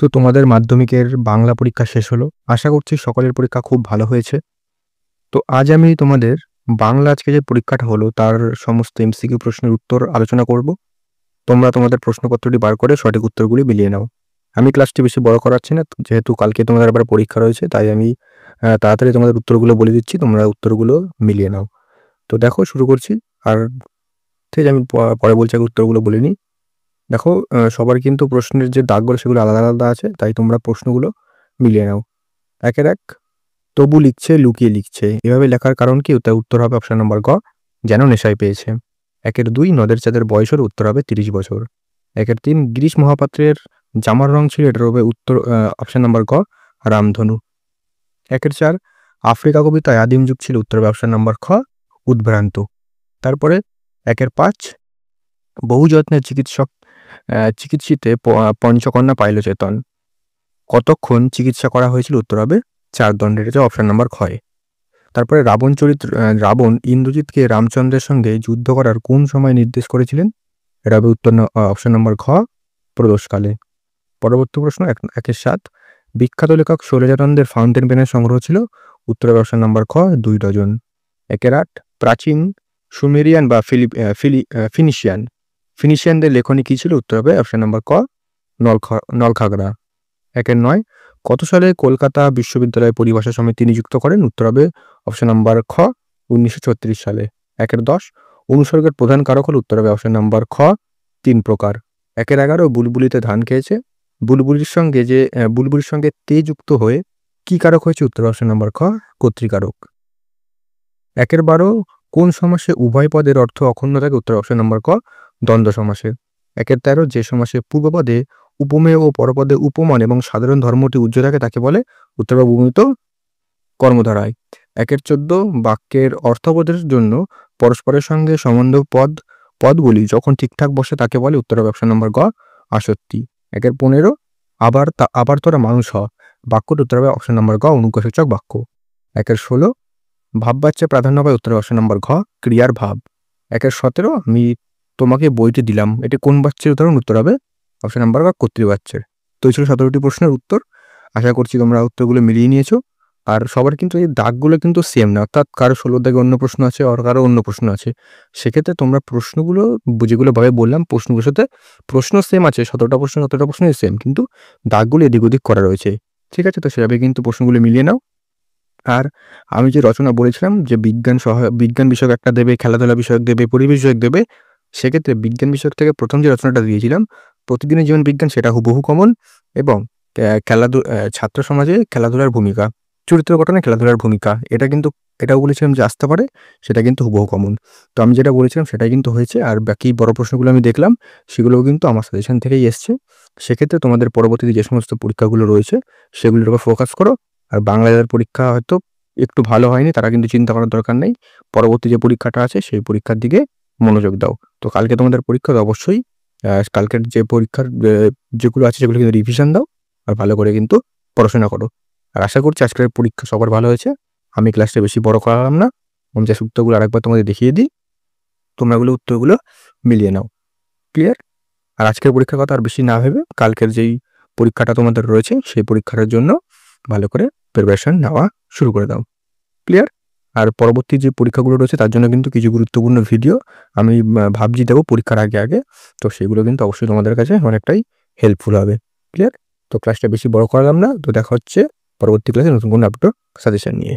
তো তোমাদের মাধ্যমিকের বাংলা পরীক্ষা শেষ হলো। আশা করছি সকলের পরীক্ষা খুব ভালো হয়েছে। তো আজ আমি তোমাদের বাংলা আজকে যে পরীক্ষাটা হলো তার সমস্ত এমসিকিউ প্রশ্নের উত্তর আলোচনা করব। তোমরা তোমাদের প্রশ্নপত্রটি বার করে সঠিক উত্তরগুলি মিলিয়ে নাও। আমি ক্লাসটি বেশি বড় করাচ্ছি না, যেহেতু কালকে তোমাদের আবার পরীক্ষা রয়েছে, তাই আমি তাড়াতাড়ি তোমাদের উত্তরগুলো বলে দিচ্ছি, তোমরা উত্তরগুলো মিলিয়ে নাও। তো দেখো, শুরু করছি। আর ঠিক আছে, আমি পরে বলছি, আগে উত্তরগুলো বলে নিই। দেখো, সবার কিন্তু প্রশ্নের যে দাগগুলো সেগুলো আলাদা আলাদা আছে, তাই তোমরা প্রশ্নগুলো মিলিয়ে নাও। একের এক, তবু লিখছে লুকিয়ে লিখছে, এভাবে লেখার কারণ কি? তার উত্তর হবে অপশন নম্বর গ, যেন নেশায় পেয়েছে। একের দুই, নদের চাঁদের বয়স হলে উত্তর হবে 30 বছর। একের তিন, গিরিশ মহাপাত্রের জামার রং ছিল, এটার হবে উত্তর অপশন নম্বর গ, রামধনু। একের চার, আফ্রিকা কবিতায় আদিম যুগ ছিল, উত্তর হবে অপশন নম্বর খ, উদ্ভ্রান্ত। তারপরে একের পাঁচ, বহু যত্নের চিকিৎসিতে পঞ্চকন্যা পাইল চেতন, কতক্ষণ চিকিৎসা করা হয়েছিল? উত্তর হবে 4 দণ্ডের, এটা অপশন নাম্বার ক্ষয়। তারপরে রাবণ ইন্দ্রজিৎকে রামচন্দ্রের সঙ্গে যুদ্ধ করার কোন সময় নির্দেশ করেছিলেন? এটা হবে অপশন নম্বর খ, প্রদোষকালে। পরবর্তী প্রশ্ন, একের সাত, বিখ্যাত লেখক শৈলজানন্দের ফাউন্টেন পেনের সংগ্রহ ছিল, উত্তর হবে অপশন নম্বর খ, 2 ডজন। একের আট, প্রাচীন সুমেরিয়ান বা ফিনিশিয়ানদের লেখনী কি ছিল? উত্তর হবে অপশন নম্বর ক, নলখাগড়া। একের নয়, কত সালে কলকাতা বিশ্ববিদ্যালয় পরিভাষা সমিতি নিযুক্ত করেন? উত্তর হবে অপশন নাম্বার খ, 1936 সালে। একের 10, অনুসর্গের প্রধান কারক হল? উত্তর হবে অপশন নাম্বার খ, 3 প্রকার। একের 11, বুলবুলিতে ধান খেয়েছে, বুলবুলির সঙ্গে তে যুক্ত হয়ে কি কারক হয়েছে? উত্তর অপশন নাম্বার খ, কর্তৃকারক। একের 12, কোন সমাসে উভয় পদের অর্থ অখণ্ড থাকে? উত্তর অপশন নাম্বার ক, দ্বন্দ্ব সমাসে। একের 13, যে সমাসে পূর্বপদে উপমেয় ও পরপদে উপমান এবং সাধারণ ধর্মটি উজ্জ্বল থাকে তাকে বলে? উত্তর হবে উপমিত কর্মধারায়। একের 14, বাক্যের অর্থবোধের জন্য পরস্পরের সঙ্গে সম্বন্ধ পদগুলি যখন ঠিকঠাক বসে তাকে বলে? উত্তর হবে অপশন নম্বর গ, আসত্তি। একের 15, আবার তোরা মানুষ হ, বাক্যটি উত্তর হবে অপশন নম্বর গ, অনুজ্ঞাসূচক বাক্য। একের 16, ভাববাচ্যে প্রাধান্য পায়, উত্তর হবে অপশন নম্বর ঘ, ক্রিয়ার ভাব। একের 17, আমি তোমাকে বইটি দিলাম, এটি কোন বাচ্যের উদাহরণ? উত্তর হবে অপশন নাম্বার বা কর্তৃবাচ্যের। তো এই ছিল 17টি প্রশ্নের উত্তর। আশা করছি তোমরা উত্তরগুলো মিলিয়ে নিয়েছো। আর সবার কিন্তু এই দাগগুলো কিন্তু সেম না, অর্থাৎ কারো 16 দাগে অন্য প্রশ্ন আছে আর কারো অন্য প্রশ্ন আছে। সেক্ষেত্রে তোমরা প্রশ্নগুলো যেগুলো ভাবে বললাম, প্রশ্নগুলোর সাথে প্রশ্ন সেম আছে, 17টা প্রশ্নই সেম, কিন্তু দাগগুলো এদিক ওদিক করা রয়েছে। ঠিক আছে, তো সেভাবে কিন্তু প্রশ্নগুলো মিলিয়ে নাও। আর আমি যে রচনা বলেছিলাম যে বিজ্ঞান বিষয়ক একটা দেবে, খেলাধুলা বিষয়ক দেবে, পরিবেশ বিষয়ক দেবে, সেক্ষেত্রে বিজ্ঞান বিষয়ক থেকে প্রথম যে রচনাটা দিয়েছিলাম প্রতিদিনের জীবন বিজ্ঞান, সেটা হুবহু কমন। এবং ছাত্র সমাজে খেলাধুলার ভূমিকা, চরিত্র গঠনে খেলাধুলার ভূমিকা, এটাও বলেছিলাম যে আসতে পারে, সেটা কিন্তু হুবহু কমন। তো আমি যেটা বলেছিলাম সেটাই কিন্তু হয়েছে। আর বাকি বড় প্রশ্নগুলো আমি দেখলাম, সেগুলোও কিন্তু আমার সাজেশন থেকেই এসছে। সেক্ষেত্রে তোমাদের পরবর্তীতে যে সমস্ত পরীক্ষাগুলো রয়েছে সেগুলোর উপর ফোকাস করো। আর বাংলা যাদের পরীক্ষা হয়তো একটু ভালো হয়নি, তারা কিন্তু চিন্তা করার দরকার নেই, পরবর্তী যে পরীক্ষাটা আছে সেই পরীক্ষার দিকে মনোযোগ দাও। তো কালকে তোমাদের পরীক্ষা, অবশ্যই কালকের যে পরীক্ষার যেগুলো আছে সেগুলো কিন্তু রিভিশন দাও, আর ভালো করে কিন্তু পড়াশোনা করো। আর আশা করছি আজকের পরীক্ষা সবার ভালো হয়েছে। আমি ক্লাসটা বেশি বড় করালাম না, আমি যে উত্তরগুলো আরেকবার তোমাদের দেখিয়ে দিই, তোমরা এগুলো উত্তরগুলো মিলিয়ে নাও। ক্লিয়ার? আর আজকের পরীক্ষার কথা আর বেশি না ভেবে কালকের যেই পরীক্ষাটা তোমাদের রয়েছে সেই পরীক্ষাটার জন্য ভালো করে প্রিপারেশন নেওয়া শুরু করে দাও। ক্লিয়ার? আর পরবর্তী যে পরীক্ষাগুলো রয়েছে তার জন্য কিন্তু কিছু গুরুত্বপূর্ণ ভিডিও আমি ভাবছি দেবো পরীক্ষার আগে। তো সেগুলো কিন্তু অবশ্যই তোমাদের কাছে অনেকটাই হেল্পফুল হবে। ক্লিয়ার? তো ক্লাসটা বেশি বড় করালাম না, তো দেখা হচ্ছে পরবর্তী ক্লাসে নতুন কোনো আপডেট সাজেশন নিয়ে।